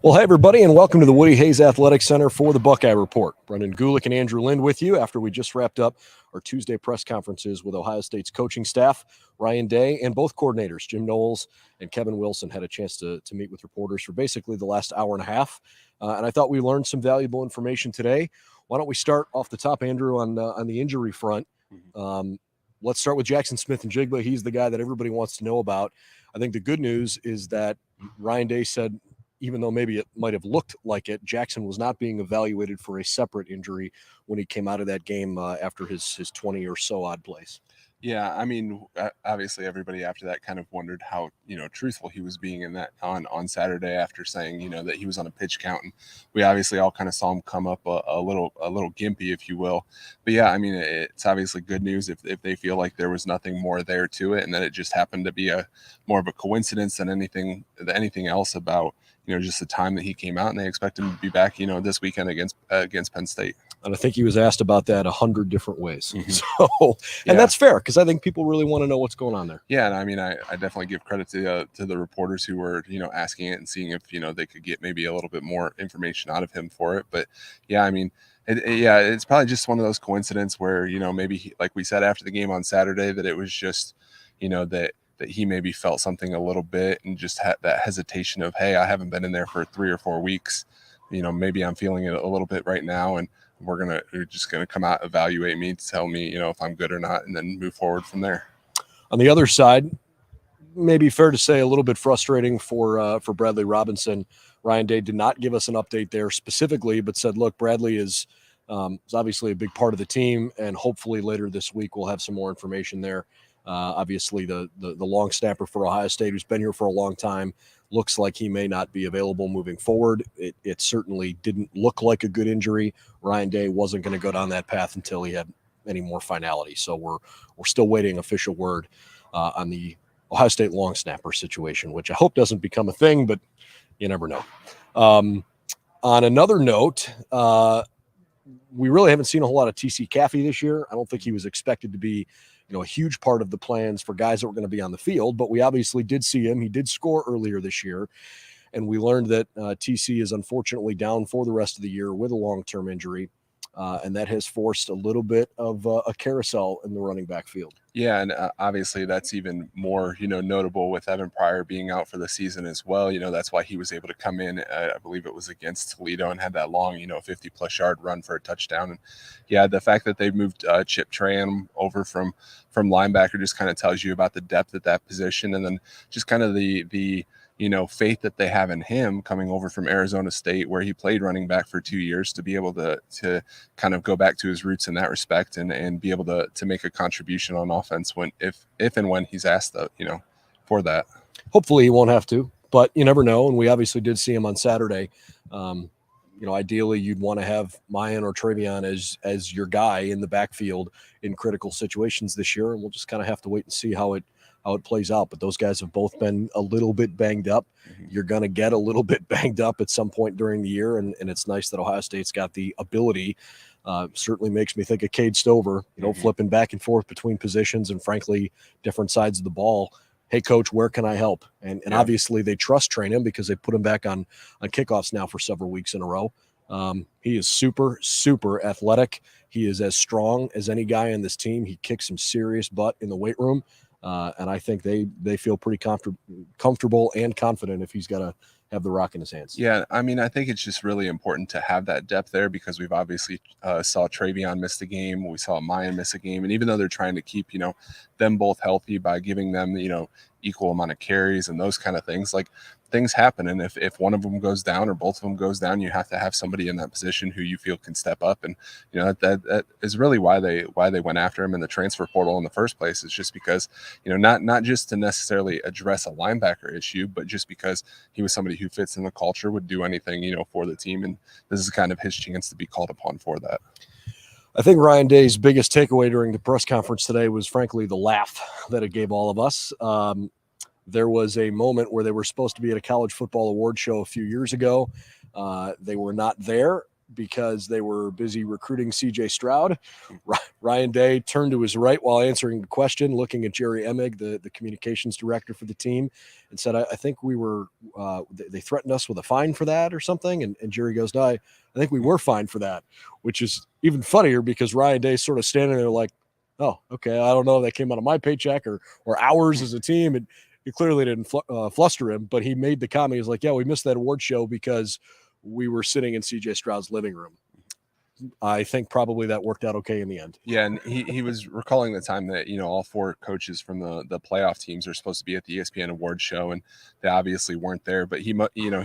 Well, hey, everybody, and welcome to the Woody Hayes Athletic Center for the Buckeye Report. Brendan Gulick and Andrew Lind with you after we just wrapped up our Tuesday press conferences with Ohio State's coaching staff. Ryan Day and both coordinators, Jim Knowles and Kevin Wilson, had a chance to meet with reporters for basically the last hour and a half. And I thought we learned some valuable information today. Why don't we start off the top, Andrew, on the injury front? Let's start with Jackson Smith-Njigba. He's the guy that everybody wants to know about. I think the good news is that Ryan Day said, even though maybe it might have looked like it, Jackson was not being evaluated for a separate injury when he came out of that game after his 20 or so odd plays. Yeah, I mean, obviously everybody after that kind of wondered how, truthful he was being in that on Saturday after saying, that he was on a pitch count. And we obviously all kind of saw him come up a little gimpy, if you will. But yeah, I mean, it's obviously good news if they feel like there was nothing more there to it and that it just happened to be more of a coincidence than anything else about, just the time that he came out, and they expect him to be back, this weekend against Penn State. And I think he was asked about that 100 different ways. So, and that's fair, because I think people really want to know what's going on there. Yeah, and I mean, I definitely give credit to the reporters who were, asking it and seeing if, they could get maybe a little bit more information out of him for it. But yeah, I mean, it's probably just one of those coincidences where, maybe like we said after the game on Saturday, that it was just, that he maybe felt something a little bit and just had that hesitation of, hey, I haven't been in there for 3 or 4 weeks. Maybe I'm feeling it a little bit right now, and we're just gonna come out, evaluate me, tell me, if I'm good or not, and then move forward from there. On the other side, maybe fair to say a little bit frustrating for Bradley Robinson. Ryan Day did not give us an update there specifically, but said, look, Bradley is obviously a big part of the team, and hopefully later this week we'll have some more information there. Obviously, the long snapper for Ohio State, who's been here for a long time, looks like he may not be available moving forward. It certainly didn't look like a good injury. Ryan Day wasn't going to go down that path until he had any more finality. So we're still waiting official word on the Ohio State long snapper situation, which I hope doesn't become a thing, but you never know. On another note, we really haven't seen a whole lot of TC Caffey this year. I don't think he was expected to be a huge part of the plans for guys that were going to be on the field, but we obviously did see him. He did score earlier this year, and we learned that TC is unfortunately down for the rest of the year with a long-term injury, and that has forced a little bit of a carousel in the running back field. Yeah, and obviously that's even more, notable with Evan Pryor being out for the season as well. That's why he was able to come in, I believe it was against Toledo, and had that long, 50-plus yard run for a touchdown. And yeah, the fact that they moved Chip Tran over from linebacker just kind of tells you about the depth at that position, and then just kind of the faith that they have in him coming over from Arizona State, where he played running back for 2 years, to be able to kind of go back to his roots in that respect and be able to make a contribution on offense if and when he's asked for that. Hopefully he won't have to, but you never know. And we obviously did see him on Saturday. Ideally you'd want to have Mayan or Travion as your guy in the backfield in critical situations this year. And we'll just kind of have to wait and see how it plays out. But those guys have both been a little bit banged up. You're going to get a little bit banged up at some point during the year. And it's nice that Ohio State's got the ability. Certainly makes me think of Cade Stover, flipping back and forth between positions and frankly, different sides of the ball. Hey coach, where can I help? And obviously they trust train him because they put him back on kickoffs now for several weeks in a row. He is super, super athletic. He is as strong as any guy on this team. He kicks some serious butt in the weight room. And I think they feel pretty comfortable and confident if he's got to have the rock in his hands. Yeah, I mean, I think it's just really important to have that depth there because we've obviously saw Travion miss the game. We saw Mayan miss a game. And even though they're trying to keep, them both healthy by giving them, equal amount of carries and those kind of things, like things happen. And if one of them goes down or both of them goes down, you have to have somebody in that position who you feel can step up. And, that is really why they went after him in the transfer portal in the first place. It's just because, not just to necessarily address a linebacker issue, but just because he was somebody who fits in the culture, would do anything, for the team. And this is kind of his chance to be called upon for that. I think Ryan Day's biggest takeaway during the press conference today was, frankly, the laugh that it gave all of us. There was a moment where they were supposed to be at a college football award show a few years ago. They were not there. because they were busy recruiting CJ Stroud. Ryan Day turned to his right while answering the question, looking at Jerry Emig, the communications director for the team, and said, I think we were, they threatened us with a fine for that or something. And Jerry goes, no, I think we were fined for that, which is even funnier because Ryan Day's sort of standing there like, oh, okay, I don't know if that came out of my paycheck or ours as a team. And it clearly didn't fluster him, but he made the comment. He was like, yeah, we missed that award show because we were sitting in CJ Stroud's living room. I think probably that worked out okay in the end. Yeah, and he was recalling the time that, all 4 coaches from the playoff teams are supposed to be at the ESPN award show, and they obviously weren't there. But he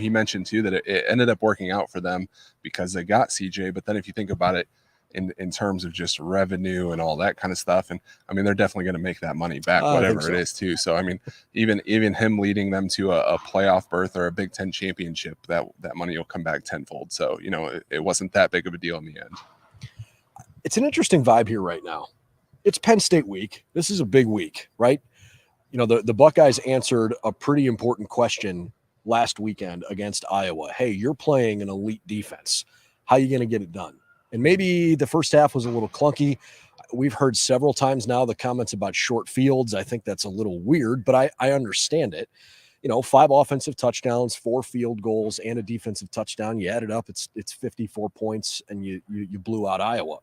mentioned too that it ended up working out for them because they got CJ. But then if you think about it, in terms of just revenue and all that kind of stuff. And I mean, they're definitely going to make that money back, whatever it is too. So, I mean, even him leading them to a playoff berth or a Big Ten championship, that money will come back tenfold. So, it wasn't that big of a deal in the end. It's an interesting vibe here right now. It's Penn State week. This is a big week, right? The Buckeyes answered a pretty important question last weekend against Iowa. Hey, you're playing an elite defense. How are you going to get it done? And maybe the first half was a little clunky. We've heard several times now the comments about short fields. I think that's a little weird, but I understand it. 5 offensive touchdowns, 4 field goals, and a defensive touchdown. You add it up, it's 54 points, and you blew out Iowa.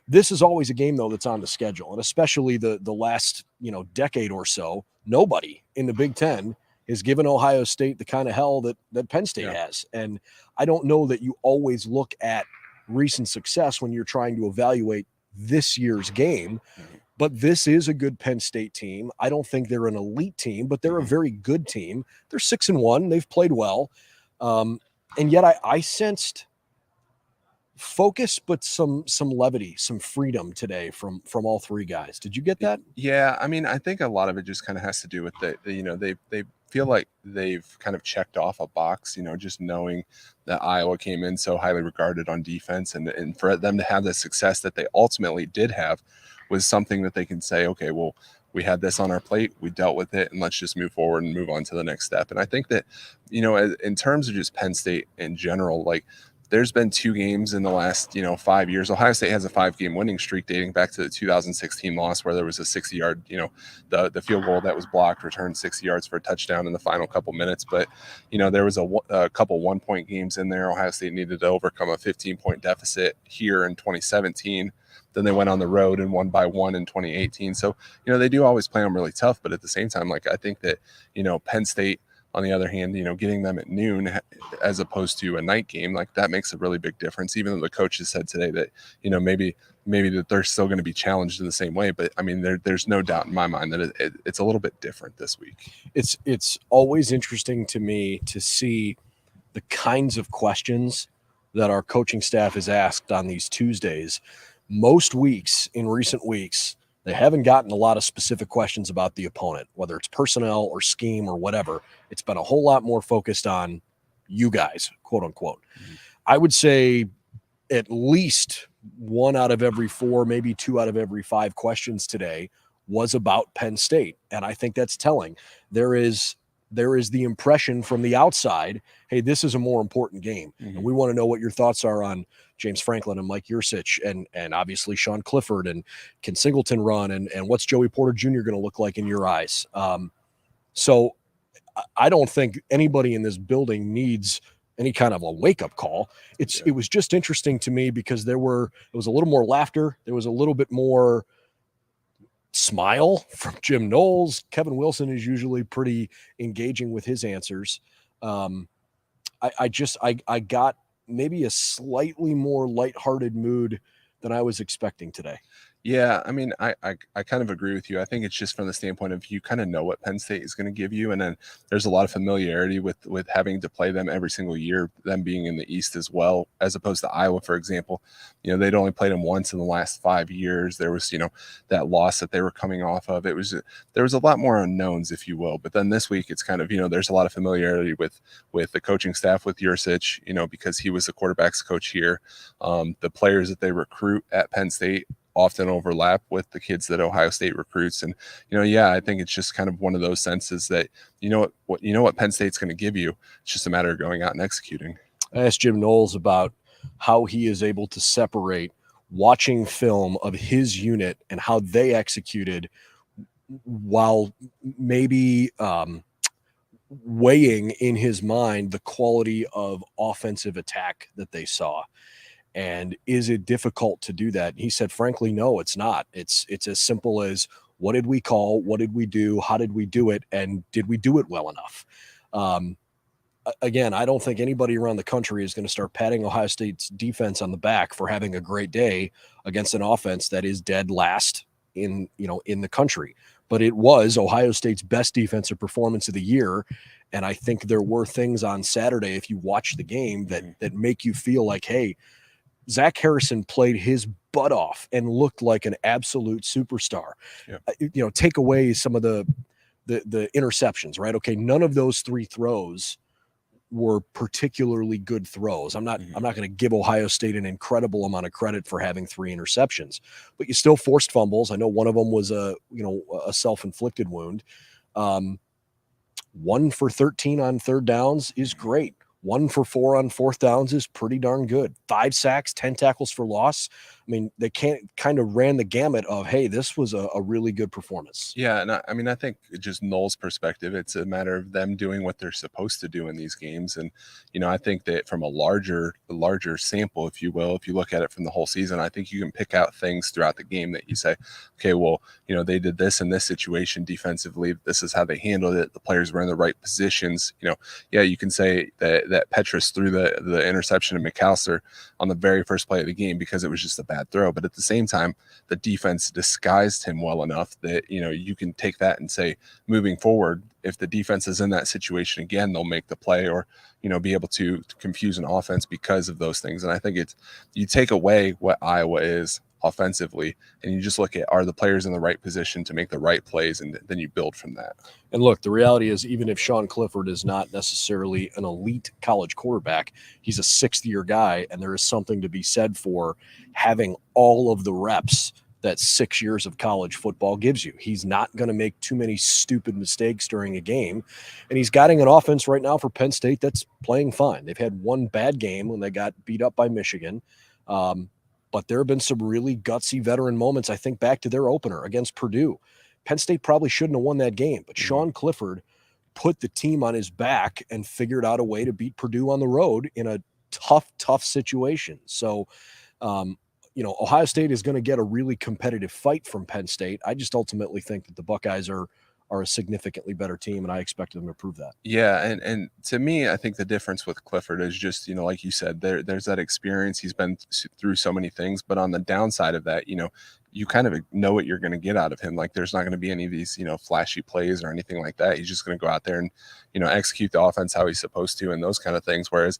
This is always a game, though, that's on the schedule, and especially the last decade or so, nobody in the Big Ten has given Ohio State the kind of hell that Penn State has. And I don't know that you always look at recent success when you're trying to evaluate this year's game, but this is a good Penn State team. I don't think they're an elite team, but they're a very good team. They're 6-1. They've played well. And yet I sensed focus, but some levity, some freedom today from all 3 guys. Did you get that? Yeah. I mean, I think a lot of it just kind of has to do with they feel like they've kind of checked off a box, just knowing that Iowa came in so highly regarded on defense, and for them to have the success that they ultimately did have was something that they can say, okay, well, we had this on our plate, we dealt with it, and let's just move forward and move on to the next step. And I think that, in terms of just Penn State in general, like, there's been 2 games in the last, 5 years. Ohio State has a 5-game winning streak dating back to the 2016 loss where there was a 60-yard, the field goal that was blocked, returned 60 yards for a touchdown in the final couple minutes. But, there was a couple 1-point games in there. Ohio State needed to overcome a 15-point deficit here in 2017. Then they went on the road and won by 1 in 2018. So, they do always play them really tough. But at the same time, like, I think that, Penn State, on the other hand, getting them at noon as opposed to a night game, like, that makes a really big difference. Even though the coaches said today that, maybe that they're still going to be challenged in the same way. But I mean, there's no doubt in my mind that it's a little bit different this week. It's always interesting to me to see the kinds of questions that our coaching staff is asked on these Tuesdays. Most weeks in recent weeks, they haven't gotten a lot of specific questions about the opponent, whether it's personnel or scheme or whatever. It's been a whole lot more focused on you guys, quote unquote. Mm-hmm. I would say at least 1 out of every 4, maybe 2 out of every 5 questions today was about Penn State. And I think that's telling. There is the impression from the outside, hey, this is a more important game. Mm-hmm. And we want to know what your thoughts are on James Franklin and Mike Yursich and obviously Sean Clifford, and can Singleton run, and what's Joey Porter Jr. going to look like in your eyes? So I don't think anybody in this building needs any kind of a wake-up call. It was just interesting to me because there was a little more laughter. There was a little bit more smile from Jim Knowles. Kevin Wilson is usually pretty engaging with his answers. I got maybe a slightly more lighthearted mood than I was expecting today. Yeah, I mean, I kind of agree with you. I think it's just from the standpoint of you kind of know what Penn State is going to give you, and then there's a lot of familiarity with having to play them every single year, them being in the East as well, as opposed to Iowa, for example. They'd only played them once in the last 5 years. There was, that loss that they were coming off of. There was a lot more unknowns, if you will. But then this week, it's kind of, there's a lot of familiarity with the coaching staff, with Yursich, because he was the quarterback's coach here. The players that they recruit at Penn State often overlap with the kids that Ohio State recruits. And, I think it's just kind of one of those senses that, what Penn State's going to give you. It's just a matter of going out and executing. I asked Jim Knowles about how he is able to separate watching film of his unit and how they executed while maybe weighing in his mind the quality of offensive attack that they saw. And is it difficult to do that? He said, frankly, no, it's not. It's as simple as, what did we call? What did we do? How did we do it? And did we do it well enough? Again, I don't think anybody around the country is going to start patting Ohio State's defense on the back for having a great day against an offense that is dead last in the country. But it was Ohio State's best defensive performance of the year. And I think there were things on Saturday, if you watch the game, that make you feel like, hey, Zach Harrison played his butt off and looked like an absolute superstar. Yeah. Take away some of the interceptions, right? Okay, none of those 3 throws were particularly good throws. I'm not going to give Ohio State an incredible amount of credit for having 3 interceptions, but you still forced fumbles. I know one of them was a self-inflicted wound. 1 for 13 on third downs is great. 1 for 4 on fourth downs is pretty darn good. 5 sacks, 10 tackles for loss. I mean, they kind of ran the gamut of, hey, this was a really good performance. Yeah, and I think just Knowles' perspective, it's a matter of them doing what they're supposed to do in these games. And, I think that from a larger sample, if you will, if you look at it from the whole season, I think you can pick out things throughout the game that you say, okay, well, they did this in this situation defensively. This is how they handled it. The players were in the right positions. Yeah, you can say that Petrus threw the interception to McAllister on the very first play of the game because it was just a bad throw. But at the same time, the defense disguised him well enough that, you can take that and say, moving forward, if the defense is in that situation again, they'll make the play or, be able to confuse an offense because of those things. And I think you take away what Iowa is offensively and you just look at, are the players in the right position to make the right plays, and then you build from that. And look, the reality is, even if Sean Clifford is not necessarily an elite college quarterback, he's a 6th-year guy, and there is something to be said for having all of the reps that 6 years of college football gives you. He's not going to make too many stupid mistakes during a game, and he's guiding an offense right now for Penn State that's playing fine. They've had 1 bad game when they got beat up by Michigan, but there have been some really gutsy veteran moments. I think back to their opener against Purdue. Penn State probably shouldn't have won that game, but Sean Clifford put the team on his back and figured out a way to beat Purdue on the road in a tough situation. So, Ohio State is going to get a really competitive fight from Penn State. I just ultimately think that the Buckeyes are a significantly better team, and I expect them to prove that. Yeah, and to me, I think the difference with Clifford is just, like you said, there's that experience. He's been through so many things, but on the downside of that, you kind of know what you're going to get out of him. Like, there's not going to be any of these, flashy plays or anything like that. He's just going to go out there and, execute the offense how he's supposed to and those kind of things. Whereas,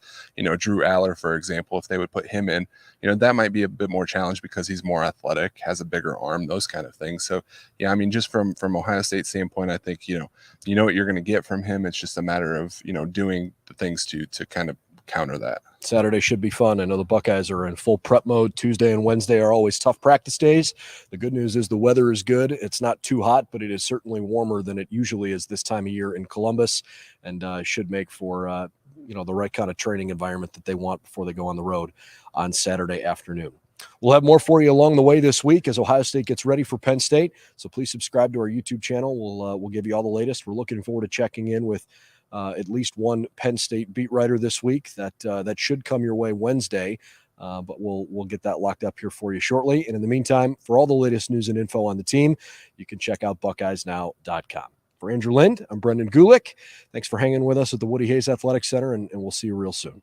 Drew Aller, for example, if they would put him in, that might be a bit more challenge because he's more athletic, has a bigger arm, those kind of things. So, yeah, I mean, just from Ohio State's standpoint, I think, you know what you're going to get from him. It's just a matter of, doing the things to kind of counter that. Saturday should be fun. I know the Buckeyes are in full prep mode. Tuesday and Wednesday are always tough practice days. The good news is the weather is good. It's not too hot, but it is certainly warmer than it usually is this time of year in Columbus, and should make for the right kind of training environment that they want before they go on the road on Saturday afternoon. We'll have more for you along the way this week as Ohio State gets ready for Penn State. So please subscribe to our YouTube channel. We'll give you all the latest. We're looking forward to checking in with at least one Penn State beat writer this week. That should come your way Wednesday, but we'll get that locked up here for you shortly. And in the meantime, for all the latest news and info on the team, you can check out BuckeyesNow.com. For Andrew Lind, I'm Brendan Gulick. Thanks for hanging with us at the Woody Hayes Athletic Center, and we'll see you real soon.